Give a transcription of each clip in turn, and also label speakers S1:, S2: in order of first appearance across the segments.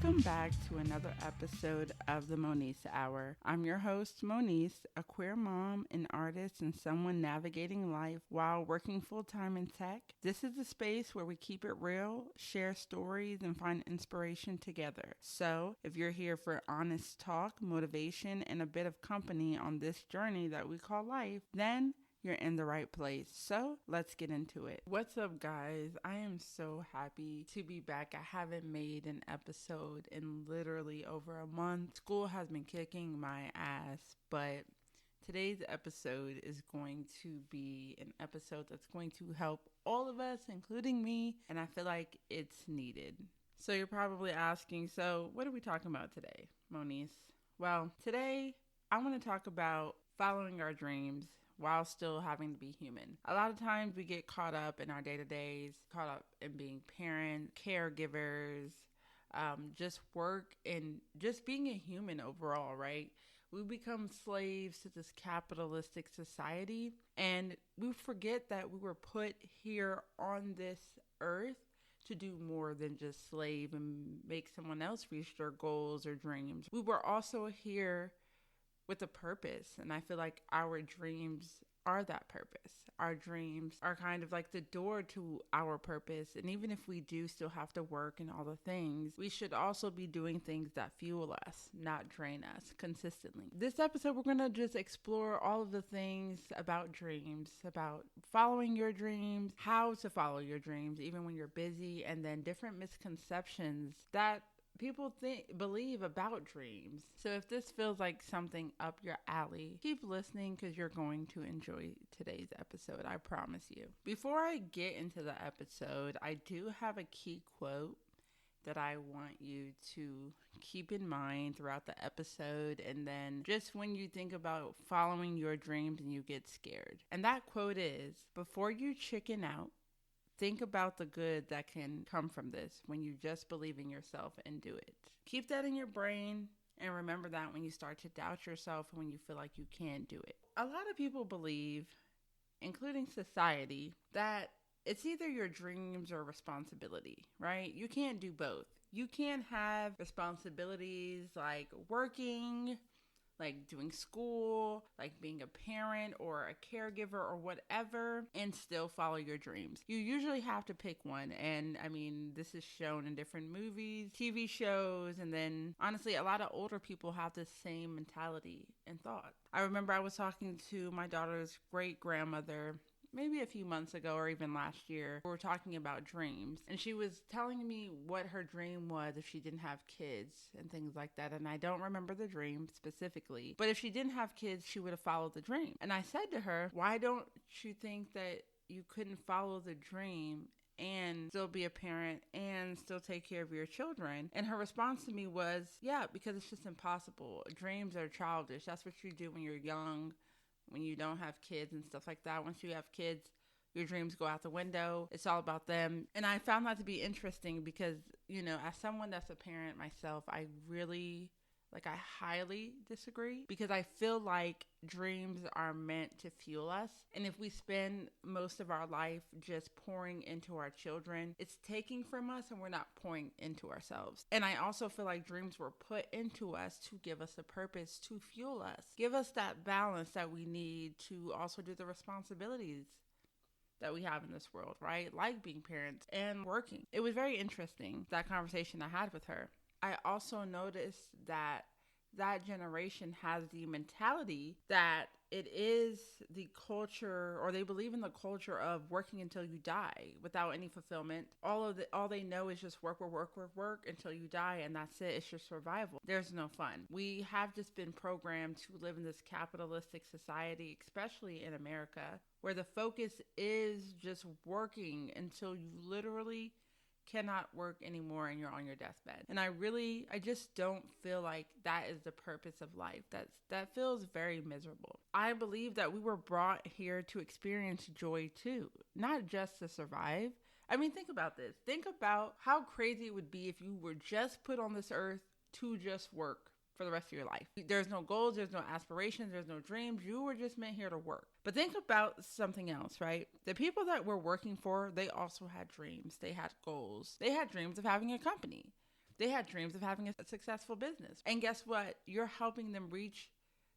S1: Welcome back to another episode of the Moniece Hour. I'm your host, Moniece, a queer mom, an artist, and someone navigating life while working full-time in tech. This is a space where we keep it real, share stories, and find inspiration together. So, if you're here for honest talk, motivation, and a bit of company on this journey that we call life, then you're in the right place. So let's get into it. What's up, guys? I am so happy to be back. I haven't made an episode in literally over a month. School has been kicking my ass, but today's episode is going to be an episode that's going to help all of us, including me, and I feel like it's needed. So you're probably asking, so what are we talking about today, Moniece? Well, today I want to talk about following our dreams while still having to be human. A lot of times we get caught up in our day-to-days, caught up in being parents, caregivers, just work, and just being a human overall, right? We become slaves to this capitalistic society, and we forget that we were put here on this earth to do more than just slave and make someone else reach their goals or dreams. We were also here with a purpose, and I feel like our dreams are that purpose. Our dreams are kind of like the door to our purpose, and even if we do still have to work and all the things, we should also be doing things that fuel us, not drain us consistently. This episode, we're gonna just explore all of the things about dreams, about following your dreams, how to follow your dreams even when you're busy, and then different misconceptions that people believe about dreams. So if this feels like something up your alley, keep listening because you're going to enjoy today's episode, I promise you. Before I get into the episode, I do have a key quote that I want you to keep in mind throughout the episode, and then just when you think about following your dreams and you get scared. And that quote is, before you chicken out, think about the good that can come from this when you just believe in yourself and do it. Keep that in your brain and remember that when you start to doubt yourself and when you feel like you can't do it. A lot of people believe, including society, that it's either your dreams or responsibility, right? You can't do both. You can't have responsibilities like working, like doing school, like being a parent or a caregiver or whatever, and still follow your dreams. You usually have to pick one. And I mean, this is shown in different movies, TV shows, and then honestly, a lot of older people have the same mentality and thought. I remember I was talking to my daughter's great grandmother maybe a few months ago or even last year. We were talking about dreams, and she was telling me what her dream was if she didn't have kids and things like that. And I don't remember the dream specifically, but if she didn't have kids, she would have followed the dream. And I said to her, why don't you think that you couldn't follow the dream and still be a parent and still take care of your children? And her response to me was, yeah, because it's just impossible. Dreams are childish. That's what you do when you're young, when you don't have kids and stuff like that. Once you have kids, your dreams go out the window. It's all about them. And I found that to be interesting because, you know, as someone that's a parent myself, I highly disagree, because I feel like dreams are meant to fuel us. And if we spend most of our life just pouring into our children, it's taking from us and we're not pouring into ourselves. And I also feel like dreams were put into us to give us a purpose, to fuel us, give us that balance that we need to also do the responsibilities that we have in this world, right? Like being parents and working. It was very interesting, that conversation I had with her. I also noticed that generation has the mentality that it is the culture, or they believe in the culture of working until you die without any fulfillment. All they know is just work until you die, and that's it. It's your survival. There's no fun. We have just been programmed to live in this capitalistic society, especially in America, where the focus is just working until you literally cannot work anymore and you're on your deathbed. And I just don't feel like that is the purpose of life. That feels very miserable. I believe that we were brought here to experience joy too, not just to survive. I mean, think about this. Think about how crazy it would be if you were just put on this earth to just work for the rest of your life. There's no goals, there's no aspirations, there's no dreams. You were just meant here to work. But think about something else, right? The people that we're working for, they also had dreams. They had goals. They had dreams of having a company. They had dreams of having a successful business. And guess what? You're helping them reach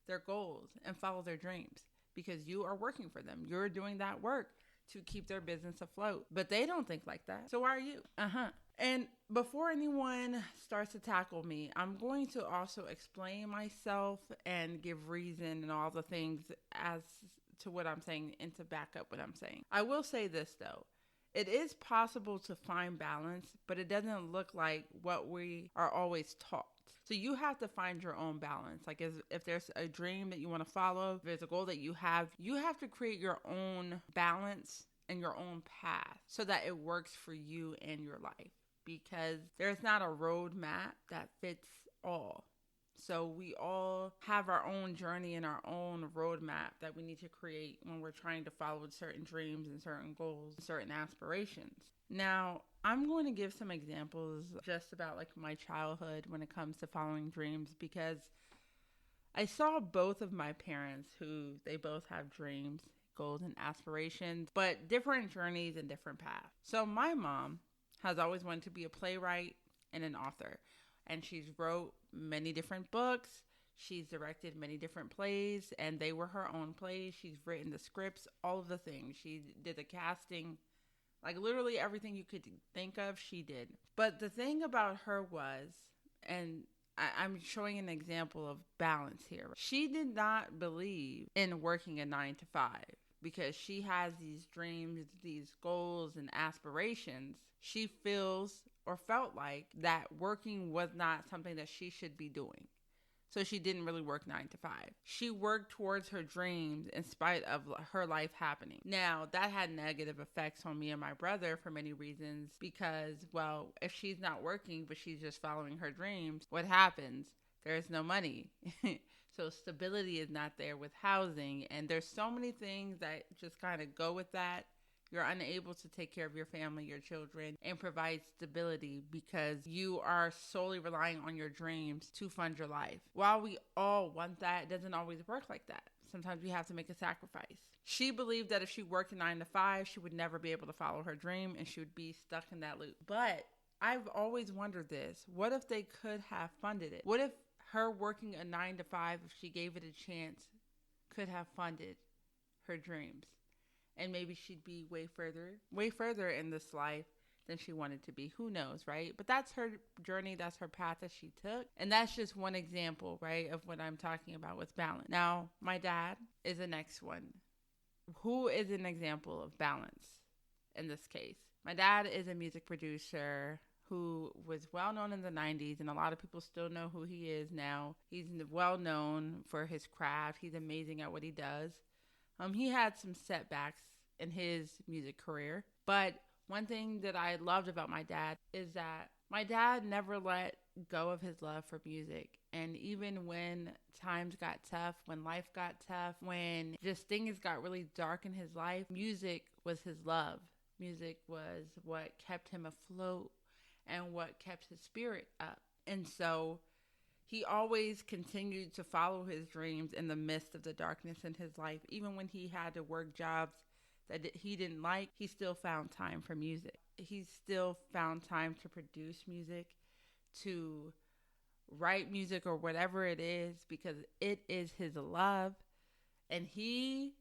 S1: their goals and follow their dreams because you are working for them. You're doing that work to keep their business afloat. But they don't think like that. So why are you? And before anyone starts to tackle me, I'm going to also explain myself and give reason and all the things as to what I'm saying and to back up what I'm saying. I will say this though. It is possible to find balance, but it doesn't look like what we are always taught. So you have to find your own balance. Like if there's a dream that you want to follow, if there's a goal that you have to create your own balance and your own path so that it works for you and your life. Because there's not a roadmap that fits all. So we all have our own journey and our own roadmap that we need to create when we're trying to follow certain dreams and certain goals, certain aspirations. Now, I'm going to give some examples just about like my childhood when it comes to following dreams because I saw both of my parents who they both have dreams, goals, and aspirations, but different journeys and different paths. So my mom has always wanted to be a playwright and an author. And she's wrote many different books. She's directed many different plays, and they were her own plays. She's written the scripts, all of the things. She did the casting, like literally everything you could think of, she did. But the thing about her was, and I'm showing an example of balance here. She did not believe in working a 9 to 5 because she has these dreams, these goals and aspirations. She feels or felt like that working was not something that she should be doing. So she didn't really work 9 to 5. She worked towards her dreams in spite of her life happening. Now, that had negative effects on me and my brother for many reasons because, well, if she's not working but she's just following her dreams, what happens? There's no money. So stability is not there with housing. And there's so many things that just kind of go with that. You're unable to take care of your family, your children, and provide stability because you are solely relying on your dreams to fund your life. While we all want that, it doesn't always work like that. Sometimes we have to make a sacrifice. She believed that if she worked a 9 to 5, she would never be able to follow her dream and she would be stuck in that loop. But I've always wondered this. What if they could have funded it? What if her working a 9 to 5, if she gave it a chance, could have funded her dreams? And maybe she'd be way further in this life than she wanted to be. Who knows, right? But that's her journey. That's her path that she took. And that's just one example, right, of what I'm talking about with balance. Now, my dad is the next one. Who is an example of balance in this case? My dad is a music producer who was well known in the 90s, and a lot of people still know who he is now. He's well known for his craft. He's amazing at what he does. He had some setbacks in his music career, but one thing that I loved about my dad is that my dad never let go of his love for music. And even when times got tough, when life got tough, when just things got really dark in his life, music was his love. Music was what kept him afloat and what kept his spirit up. And so he always continued to follow his dreams in the midst of the darkness in his life. Even when he had to work jobs that he didn't like, he still found time for music. He still found time to produce music, to write music or whatever it is, because it is his love and he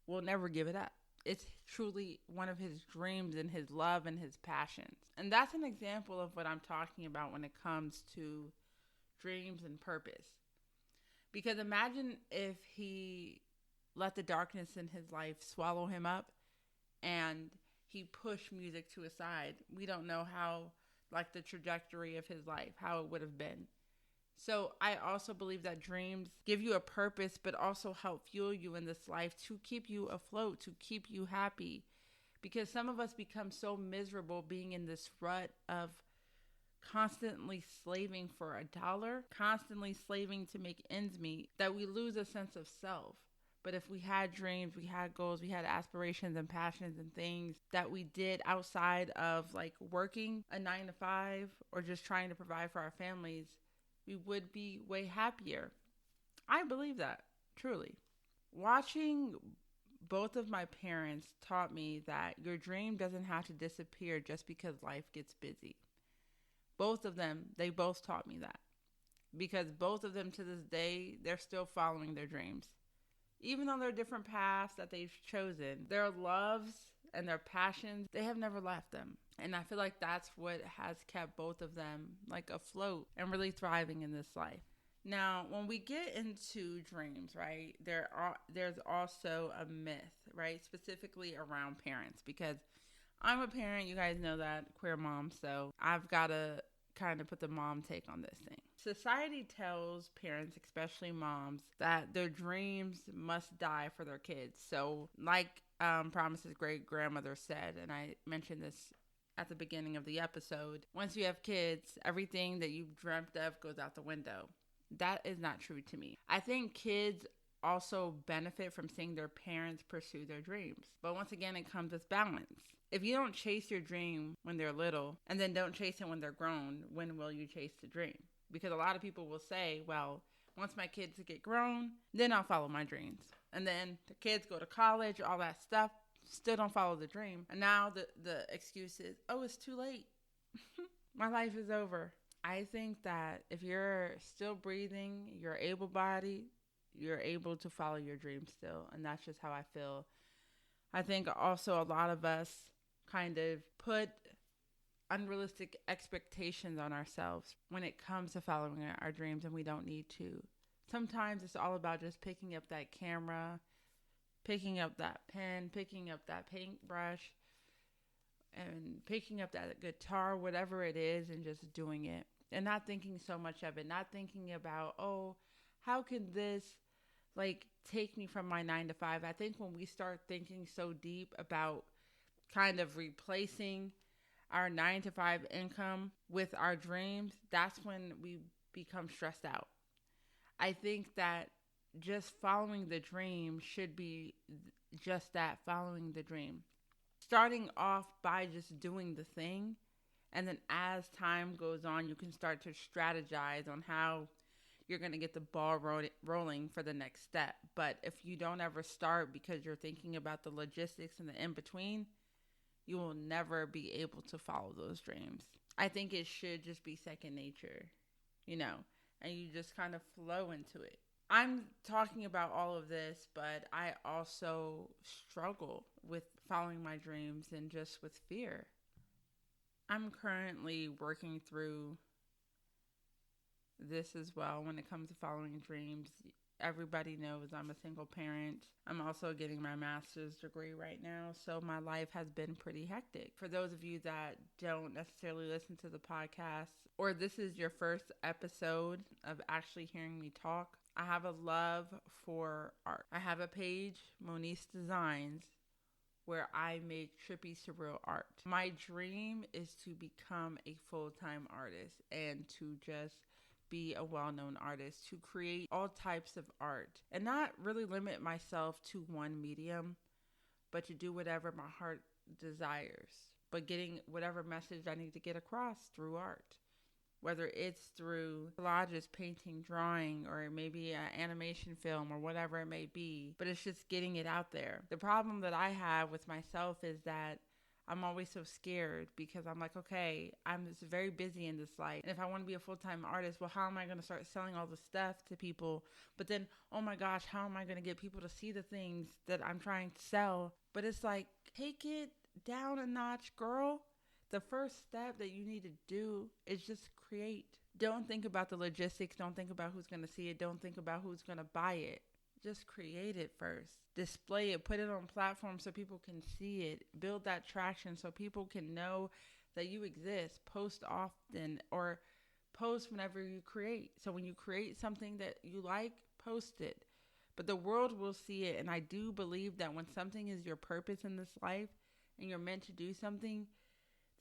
S1: will never give it up. It's truly one of his dreams and his love and his passions. And that's an example of what I'm talking about when it comes to dreams and purpose. Because imagine if he let the darkness in his life swallow him up and he pushed music to a side. We don't know how, like, the trajectory of his life, how it would have been. So I also believe that dreams give you a purpose, but also help fuel you in this life to keep you afloat, to keep you happy. Because some of us become so miserable being in this rut of constantly slaving for $1, constantly slaving to make ends meet, that we lose a sense of self. But if we had dreams, we had goals, we had aspirations and passions and things that we did outside of like working a 9 to 5 or just trying to provide for our families, we would be way happier. I believe that, truly. Watching both of my parents taught me that your dream doesn't have to disappear just because life gets busy. Both of them, they both taught me that. Because both of them to this day, they're still following their dreams. Even though they're different paths that they've chosen, their loves and their passions, they have never left them. And I feel like that's what has kept both of them like afloat and really thriving in this life. Now, when we get into dreams, right, there's also a myth, right, specifically around parents, because I'm a parent, you guys know that, queer mom, so I've got to kind of put the mom take on this thing. Society tells parents, especially moms, that their dreams must die for their kids. So, like Promise's great grandmother said, and I mentioned this at the beginning of the episode, once you have kids, everything that you've dreamt of goes out the window. That is not true to me. I think kids also benefit from seeing their parents pursue their dreams. But once again, it comes with balance. If you don't chase your dream when they're little and then don't chase it when they're grown, when will you chase the dream? Because a lot of people will say, well, once my kids get grown, then I'll follow my dreams. And then the kids go to college, all that stuff, still don't follow the dream. And now the excuse is, oh, it's too late. My life is over. I think that if you're still breathing, you're able-bodied, you're able to follow your dreams still. And that's just how I feel. I think also a lot of us kind of put unrealistic expectations on ourselves when it comes to following our dreams, and we don't need to. Sometimes it's all about just picking up that camera, picking up that pen, picking up that paintbrush, and picking up that guitar, whatever it is, and just doing it. And not thinking so much of it, not thinking about, oh, how can this like take me from my 9 to 5? I think when we start thinking so deep about kind of replacing our 9 to 5 income with our dreams, that's when we become stressed out. I think that just following the dream should be just that, following the dream. Starting off by just doing the thing, and then as time goes on, you can start to strategize on how you're going to get the ball rolling for the next step. But if you don't ever start because you're thinking about the logistics and the in-between, you will never be able to follow those dreams. I think it should just be second nature, and you just kind of flow into it. I'm talking about all of this, but I also struggle with following my dreams and just with fear. I'm currently working through this as well when it comes to following dreams. Everybody knows I'm a single parent. I'm also getting my master's degree right now, so my life has been pretty hectic. For those of you that don't necessarily listen to the podcast, or this is your first episode of actually hearing me talk, I have a love for art. I have a page, Monice Designs, where I make trippy, surreal art. My dream is to become a full-time artist and to just be a well-known artist, to create all types of art and not really limit myself to one medium, but to do whatever my heart desires, but getting whatever message I need to get across through art. Whether it's through collages, painting, drawing, or maybe an animation film or whatever it may be, but it's just getting it out there. The problem that I have with myself is that I'm always so scared because I'm like, okay, I'm just very busy in this life. And if I want to be a full-time artist, well, how am I going to start selling all the stuff to people? But then, oh my gosh, how am I going to get people to see the things that I'm trying to sell? But it's like, take it down a notch, girl. The first step that you need to do is just create. Don't think about the logistics. Don't think about who's going to see it. Don't think about who's going to buy it. Just create it first. Display it. Put it on platforms so people can see it. Build that traction so people can know that you exist. Post often or post whenever you create. So when you create something that you like, post it. But the world will see it. And I do believe that when something is your purpose in this life and you're meant to do something,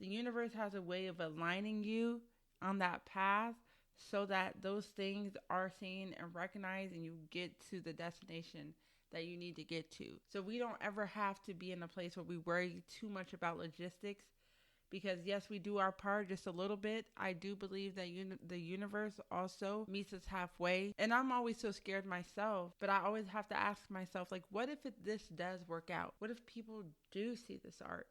S1: the universe has a way of aligning you on that path so that those things are seen and recognized and you get to the destination that you need to get to. So we don't ever have to be in a place where we worry too much about logistics because, yes, we do our part just a little bit. I do believe that the universe also meets us halfway. And I'm always so scared myself, but I always have to ask myself, like, what if this does work out? What if people do see this art?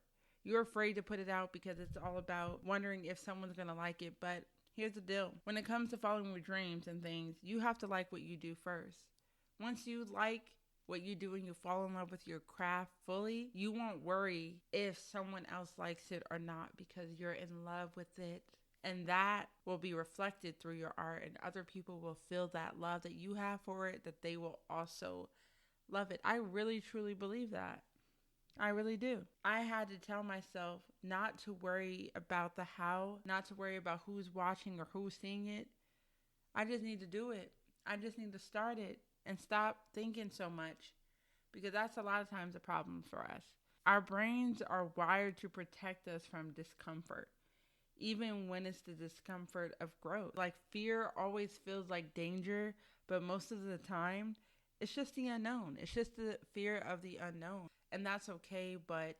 S1: You're afraid to put it out because it's all about wondering if someone's going to like it. But here's the deal. When it comes to following your dreams and things, you have to like what you do first. Once you like what you do and you fall in love with your craft fully, you won't worry if someone else likes it or not because you're in love with it. And that will be reflected through your art, and other people will feel that love that you have for it, that they will also love it. I really, truly believe that. I really do. I had to tell myself not to worry about the how, not to worry about who's watching or who's seeing it. I just need to do it. I just need to start it and stop thinking so much, because that's a lot of times a problem for us. Our brains are wired to protect us from discomfort, even when it's the discomfort of growth. Like, fear always feels like danger, but most of the time, it's just the unknown. It's just the fear of the unknown. And that's okay, but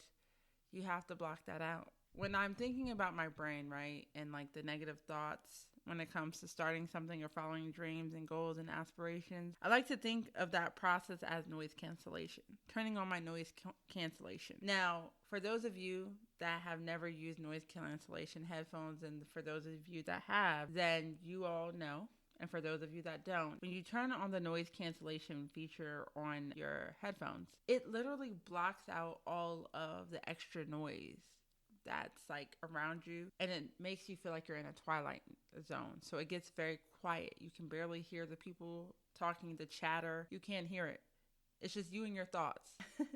S1: you have to block that out. When I'm thinking about my brain, right, and like the negative thoughts when it comes to starting something or following dreams and goals and aspirations, I like to think of that process as noise cancellation, turning on my noise cancellation. Now, for those of you that have never used noise cancellation headphones, and for those of you that have, then you all know. And for those of you that don't, when you turn on the noise cancellation feature on your headphones, it literally blocks out all of the extra noise that's like around you, and it makes you feel like you're in a twilight zone. So it gets very quiet. You can barely hear the people talking, the chatter. You can't hear it. It's just you and your thoughts.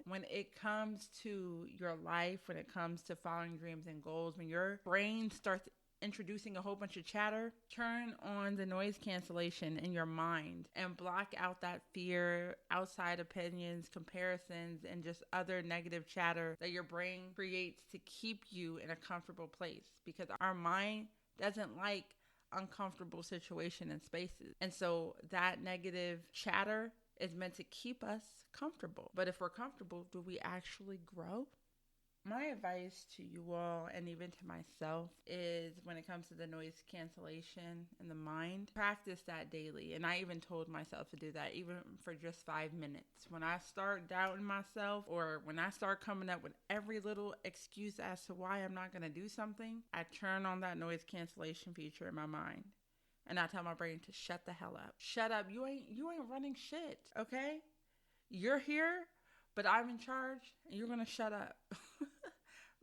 S1: When it comes to your life, when it comes to following dreams and goals, when your brain starts introducing a whole bunch of chatter, turn on the noise cancellation in your mind and block out that fear, outside opinions, comparisons, and just other negative chatter that your brain creates to keep you in a comfortable place, because our mind doesn't like uncomfortable situations and spaces. And so that negative chatter is meant to keep us comfortable. But if we're comfortable, do we actually grow? My advice to you all, and even to myself, is when it comes to the noise cancellation in the mind, practice that daily. And I even told myself to do that, even for just 5 minutes. When I start doubting myself, or when I start coming up with every little excuse as to why I'm not going to do something, I turn on that noise cancellation feature in my mind. And I tell my brain to shut the hell up. Shut up. You ain't running shit, okay? You're here, but I'm in charge, and you're going to shut up.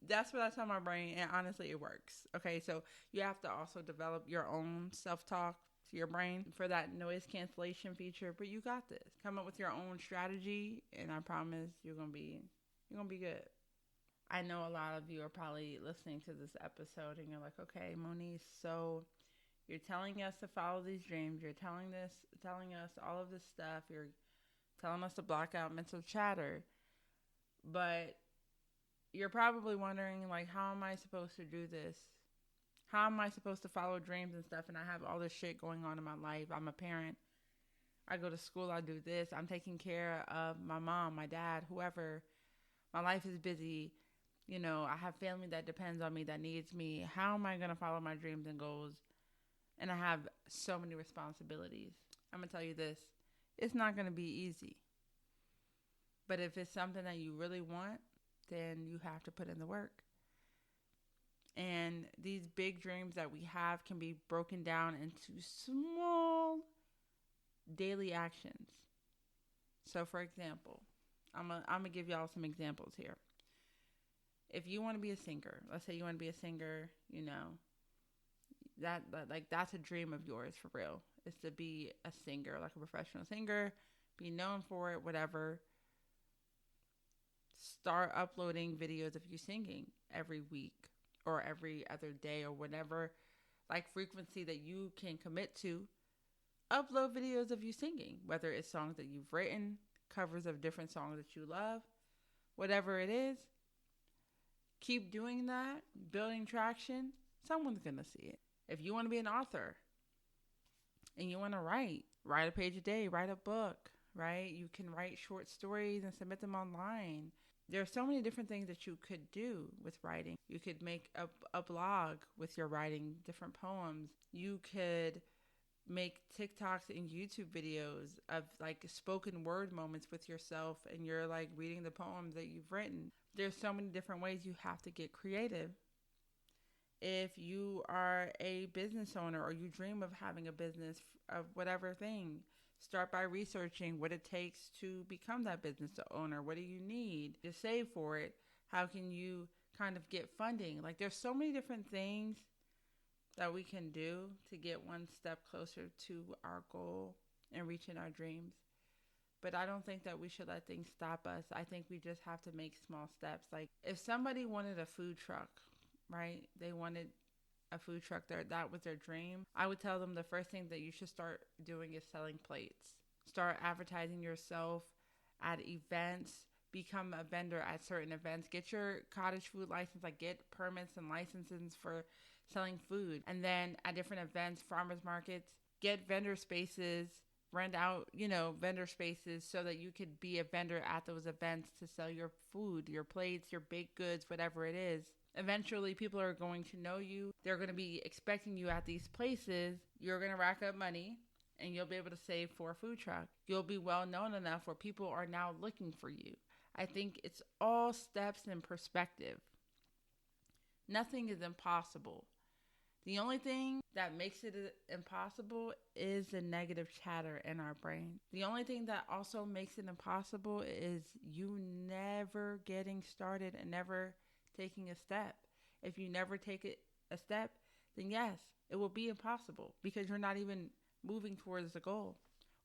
S1: That's what I tell my brain, and honestly, it works. Okay, so you have to also develop your own self-talk to your brain for that noise cancellation feature, but you got this. Come up with your own strategy, and I promise you're gonna be good. I know a lot of you are probably listening to this episode, and you're like, okay, Moniece, so you're telling us to follow these dreams. You're telling us all of this stuff. You're telling us to block out mental chatter, but you're probably wondering, like, how am I supposed to do this? How am I supposed to follow dreams and stuff? And I have all this shit going on in my life. I'm a parent. I go to school. I do this. I'm taking care of my mom, my dad, whoever. My life is busy. You know, I have family that depends on me, that needs me. How am I going to follow my dreams and goals? And I have so many responsibilities. I'm going to tell you this. It's not going to be easy. But if it's something that you really want, then you have to put in the work. And these big dreams that we have can be broken down into small daily actions. So, for example, I'm gonna give y'all some examples here. If you want to be a singer, let's say you want to be a singer, you know, that's a dream of yours for real. Is to be a singer, like a professional singer, be known for it, whatever. Start uploading videos of you singing every week or every other day or whatever, like, frequency that you can commit to. Upload videos of you singing, whether it's songs that you've written, covers of different songs that you love, whatever it is. Keep doing that, building traction. Someone's going to see it. If you want to be an author and you want to write a page a day, write a book, right? You can write short stories and submit them online. There are so many different things that you could do with writing. You could make a blog with your writing, different poems. You could make TikToks and YouTube videos of like spoken word moments with yourself, and you're like reading the poems that you've written. There's so many different ways you have to get creative. If you are a business owner or you dream of having a business of whatever thing, start by researching what it takes to become that business owner. What do you need to save for it? How can you kind of get funding? Like, there's so many different things that we can do to get one step closer to our goal and reaching our dreams. But I don't think that we should let things stop us. I think we just have to make small steps. Like, if somebody wanted a food truck, right? They wanted a food truck there, that was their dream. I would tell them the first thing that you should start doing is selling plates. Start advertising yourself at events. Become a vendor at certain events. Get your cottage food license. Like, get permits and licenses for selling food. And then at different events, farmers markets, get vendor spaces. Rent out, vendor spaces so that you could be a vendor at those events to sell your food, your plates, your baked goods, whatever it is. Eventually, people are going to know you. They're going to be expecting you at these places. You're going to rack up money, and you'll be able to save for a food truck. You'll be well known enough where people are now looking for you. I think it's all steps in perspective. Nothing is impossible. The only thing that makes it impossible is the negative chatter in our brain. The only thing that also makes it impossible is you never getting started and never taking a step. If you never take a step, then yes, it will be impossible because you're not even moving towards the goal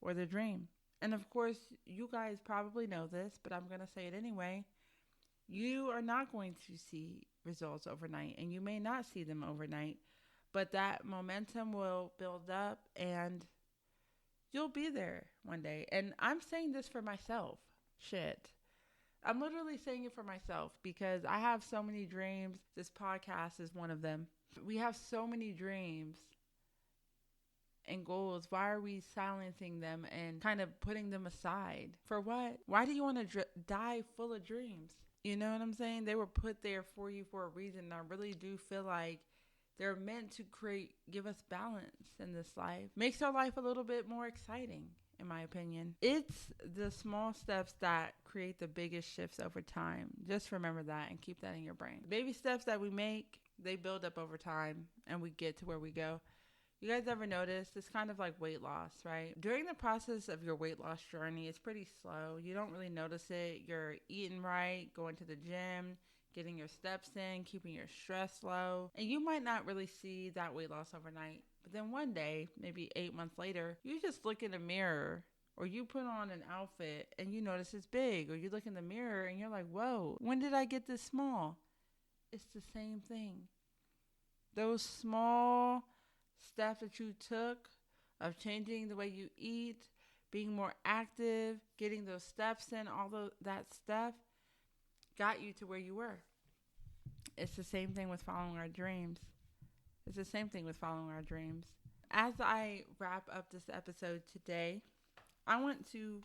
S1: or the dream. And of course, you guys probably know this, but I'm going to say it anyway. You are not going to see results overnight, and you may not see them overnight. But that momentum will build up and you'll be there one day. And I'm saying this for myself. Shit. I'm literally saying it for myself because I have so many dreams. This podcast is one of them. We have so many dreams and goals. Why are we silencing them and kind of putting them aside? For what? Why do you want to die full of dreams? You know what I'm saying? They were put there for you for a reason. I really do feel like they're meant to give us balance in this life. Makes our life a little bit more exciting, in my opinion. It's the small steps that create the biggest shifts over time. Just remember that and keep that in your brain. Baby steps that we make, they build up over time and we get to where we go. You guys ever notice? It's kind of like weight loss, right? During the process of your weight loss journey, it's pretty slow. You don't really notice it. You're eating right, going to the gym, getting your steps in, keeping your stress low. And you might not really see that weight loss overnight. But then one day, maybe 8 months later, you just look in the mirror or you put on an outfit and you notice it's big. Or you look in the mirror and you're like, whoa, when did I get this small? It's the same thing. Those small steps that you took of changing the way you eat, being more active, getting those steps in, that stuff, got you to where you were. It's the same thing with following our dreams. As I wrap up this episode today, I want to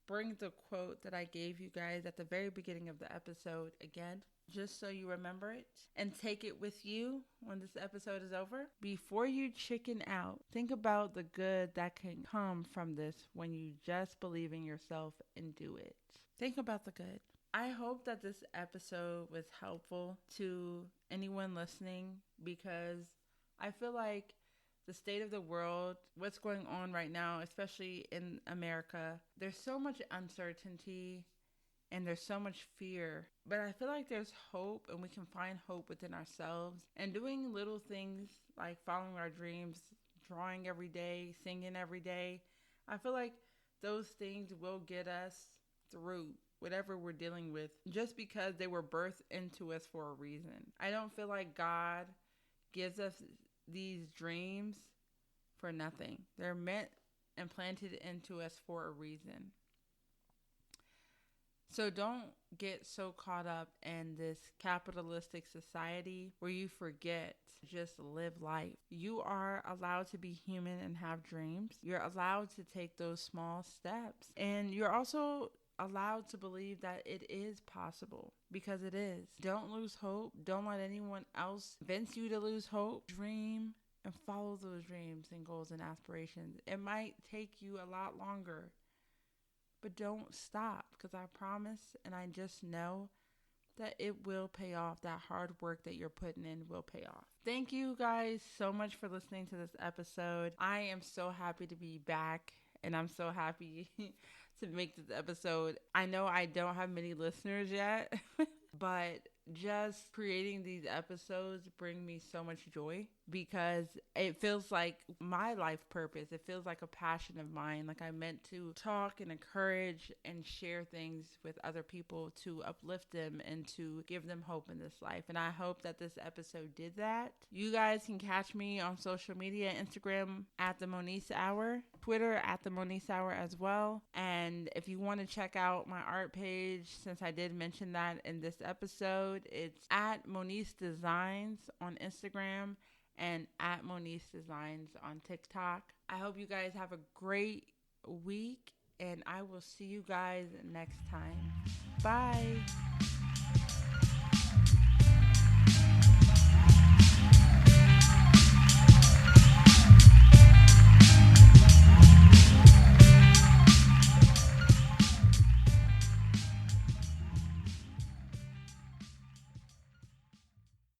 S1: bring the quote that I gave you guys at the very beginning of the episode again, just so you remember it and take it with you when this episode is over. Before you chicken out, think about the good that can come from this when you just believe in yourself and do it. Think about the good. I hope that this episode was helpful to anyone listening because I feel like the state of the world, what's going on right now, especially in America, there's so much uncertainty and there's so much fear. But I feel like there's hope and we can find hope within ourselves. And doing little things like following our dreams, drawing every day, singing every day, I feel like those things will get us through whatever we're dealing with just because they were birthed into us for a reason. I don't feel like God gives us these dreams for nothing. They're meant and planted into us for a reason. So don't get so caught up in this capitalistic society where you forget to just live life. You are allowed to be human and have dreams. You're allowed to take those small steps. And you're also allowed to believe that it is possible because it is. Don't lose hope. Don't let anyone else convince you to lose hope. Dream and follow those dreams and goals and aspirations. It might take you a lot longer, but don't stop, because I promise and I just know that it will pay off. That hard work that you're putting in will pay off. Thank you guys so much for listening to this episode. I am so happy to be back, and I'm so happy to make this episode. I know I don't have many listeners yet, but just creating these episodes bring me so much joy, because it feels like my life purpose. It feels like a passion of mine. Like I meant to talk and encourage and share things with other people to uplift them and to give them hope in this life. And I hope that this episode did that. You guys can catch me on social media, Instagram at the Monice Hour, Twitter at the Monice Hour as well. And if you want to check out my art page, since I did mention that in this episode, it's at Monice Designs on Instagram and at Monice Designs on TikTok. I hope you guys have a great week, and I will see you guys next time. Bye.